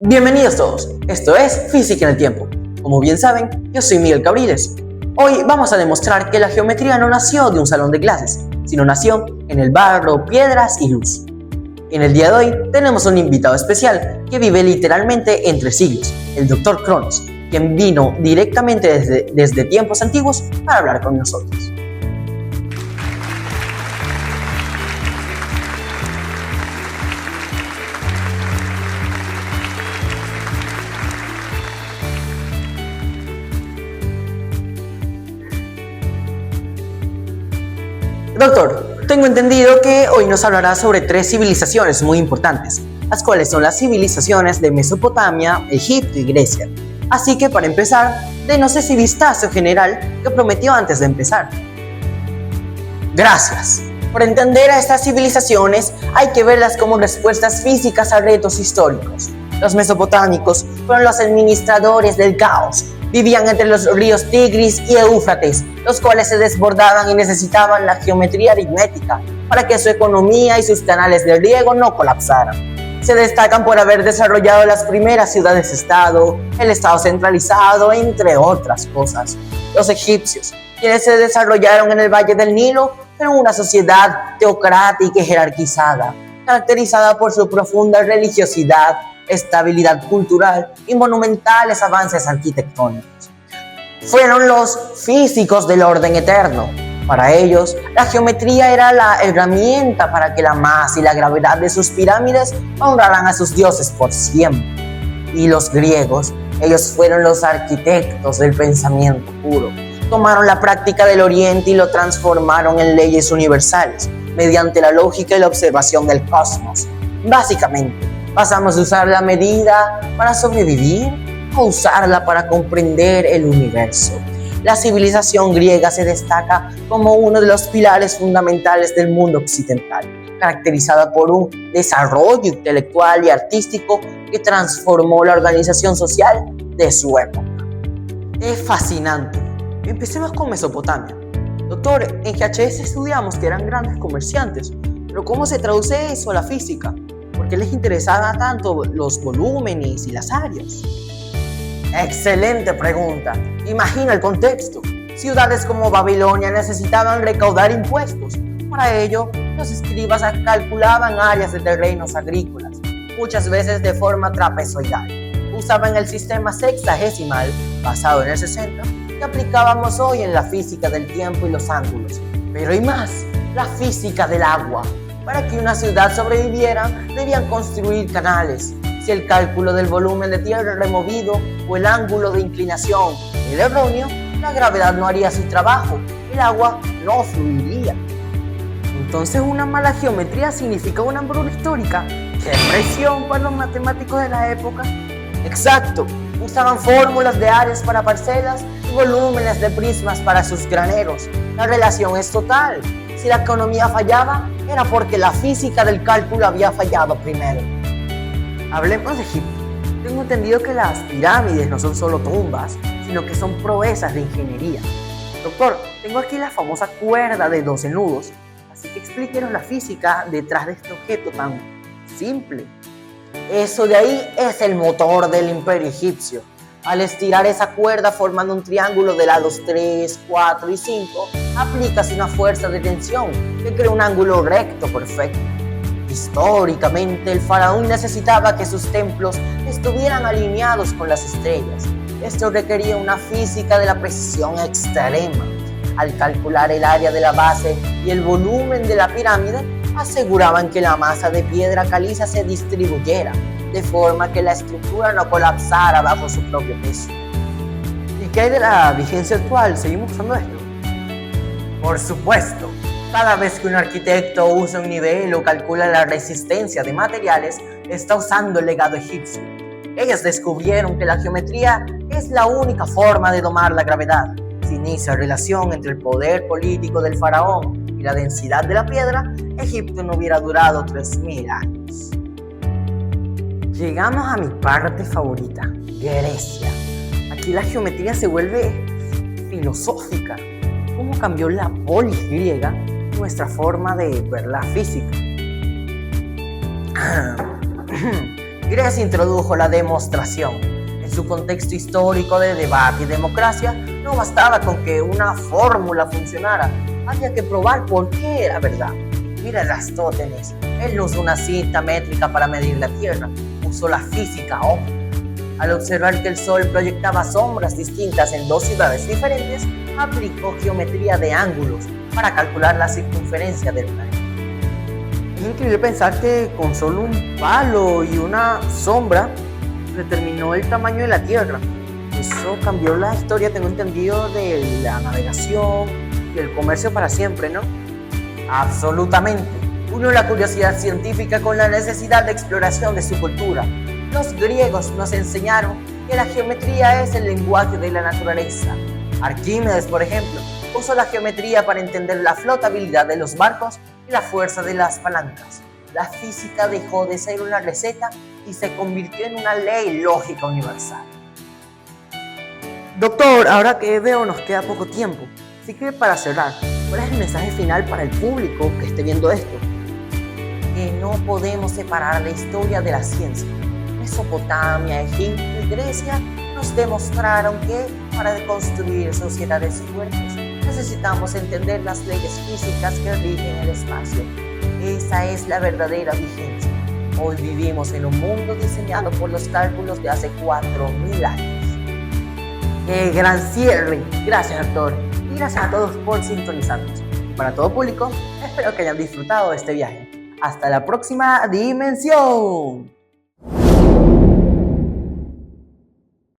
Bienvenidos todos, esto es Física en el Tiempo. Como bien saben, yo soy Miguel Cabriles. Hoy vamos a demostrar que la geometría no nació de un salón de clases, sino nació en el barro, piedras y luz. En el día de hoy tenemos un invitado especial que vive literalmente entre siglos, el Dr. Cronos, quien vino directamente desde tiempos antiguos para hablar con nosotros. Doctor, tengo entendido que hoy nos hablará sobre 3 civilizaciones muy importantes, las cuales son las civilizaciones de Mesopotamia, Egipto y Grecia. Así que para empezar, denos ese vistazo general que prometió antes de empezar. Gracias. Para entender a estas civilizaciones hay que verlas como respuestas físicas a retos históricos. Los mesopotámicos fueron los administradores del caos. Vivían entre los ríos Tigris y Éufrates, los cuales se desbordaban y necesitaban la geometría aritmética para que su economía y sus canales de riego no colapsaran. Se destacan por haber desarrollado las primeras ciudades-estado, el estado centralizado, entre otras cosas. Los egipcios, quienes se desarrollaron en el Valle del Nilo, fueron una sociedad teocrática y jerarquizada, caracterizada por su profunda religiosidad, estabilidad cultural y monumentales avances arquitectónicos. Fueron los físicos del orden eterno. Para ellos, la geometría era la herramienta para que la masa y la gravedad de sus pirámides honraran a sus dioses por siempre. Y los griegos, ellos fueron los arquitectos del pensamiento puro. Tomaron la práctica del Oriente y lo transformaron en leyes universales, mediante la lógica y la observación del cosmos. Básicamente, pasamos de usar la medida para sobrevivir a usarla para comprender el universo. La civilización griega se destaca como uno de los pilares fundamentales del mundo occidental, caracterizada por un desarrollo intelectual y artístico que transformó la organización social de su época. Es fascinante. Empecemos con Mesopotamia. Doctor, en GHS estudiamos que eran grandes comerciantes, pero ¿cómo se traduce eso a la física? ¿Por qué les interesaba tanto los volúmenes y las áreas? Excelente pregunta. Imagina el contexto. Ciudades como Babilonia necesitaban recaudar impuestos. Para ello, los escribas calculaban áreas de terrenos agrícolas, muchas veces de forma trapezoidal. Usaban el sistema sexagesimal, basado en el 60, que aplicábamos hoy en la física del tiempo y los ángulos. Pero hay más, la física del agua. Para que una ciudad sobreviviera, debían construir canales. Si el cálculo del volumen de tierra removido o el ángulo de inclinación era erróneo, la gravedad no haría su trabajo, el agua no fluiría. Entonces, una mala geometría significa una hambruna histórica. ¡Qué presión para los matemáticos de la época! Exacto, usaban fórmulas de áreas para parcelas y volúmenes de prismas para sus graneros. La relación es total. Si la economía fallaba, era porque la física del cálculo había fallado primero. Hablemos de Egipto. Tengo entendido que las pirámides no son solo tumbas, sino que son proezas de ingeniería. Doctor, tengo aquí la famosa cuerda de 12 nudos, así que explíquenos la física detrás de este objeto tan simple. Eso de ahí es el motor del imperio egipcio. Al estirar esa cuerda formando un triángulo de lados 3, 4 y 5, aplicas una fuerza de tensión que crea un ángulo recto perfecto. Históricamente, el faraón necesitaba que sus templos estuvieran alineados con las estrellas. Esto requería una física de la precisión extrema. Al calcular el área de la base y el volumen de la pirámide, aseguraban que la masa de piedra caliza se distribuyera, de forma que la estructura no colapsara bajo su propio peso. ¿Y qué hay de la vigencia actual? ¿Seguimos usando esto? Por supuesto. Cada vez que un arquitecto usa un nivel o calcula la resistencia de materiales, está usando el legado egipcio. Ellos descubrieron que la geometría es la única forma de domar la gravedad. Sin esa relación entre el poder político del faraón y la densidad de la piedra, Egipto no hubiera durado 3000 años. Llegamos a mi parte favorita, Grecia. Aquí la geometría se vuelve filosófica. ¿Cómo cambió la polis griega nuestra forma de ver la física? Grecia introdujo la demostración. En su contexto histórico de debate y democracia, no bastaba con que una fórmula funcionara, había que probar por qué era verdad. Mira Aristóteles, él no usó una cinta métrica para medir la Tierra, usó la física óptica. Al observar que el Sol proyectaba sombras distintas en dos ciudades diferentes, aplicó geometría de ángulos para calcular la circunferencia del planeta. Es increíble pensar que con solo un palo y una sombra determinó el tamaño de la Tierra. Eso cambió la historia, tengo entendido, de la navegación y el comercio para siempre, ¿no? Absolutamente. Unió la curiosidad científica con la necesidad de exploración de su cultura. Los griegos nos enseñaron que la geometría es el lenguaje de la naturaleza. Arquímedes, por ejemplo, usó la geometría para entender la flotabilidad de los barcos y la fuerza de las palancas. La física dejó de ser una receta y se convirtió en una ley lógica universal. Doctor, ahora que veo nos queda poco tiempo, así que para cerrar, ¿cuál es el mensaje final para el público que esté viendo esto? Que no podemos separar la historia de la ciencia. Mesopotamia, Egipto y Grecia nos demostraron que para construir sociedades fuertes necesitamos entender las leyes físicas que rigen el espacio. Esa es la verdadera vigencia. Hoy vivimos en un mundo diseñado por los cálculos de hace 4000 años. ¡Qué gran cierre! Gracias, doctor. Y gracias a todos por sintonizarnos. Y para todo público, espero que hayan disfrutado de este viaje. ¡Hasta la próxima dimensión!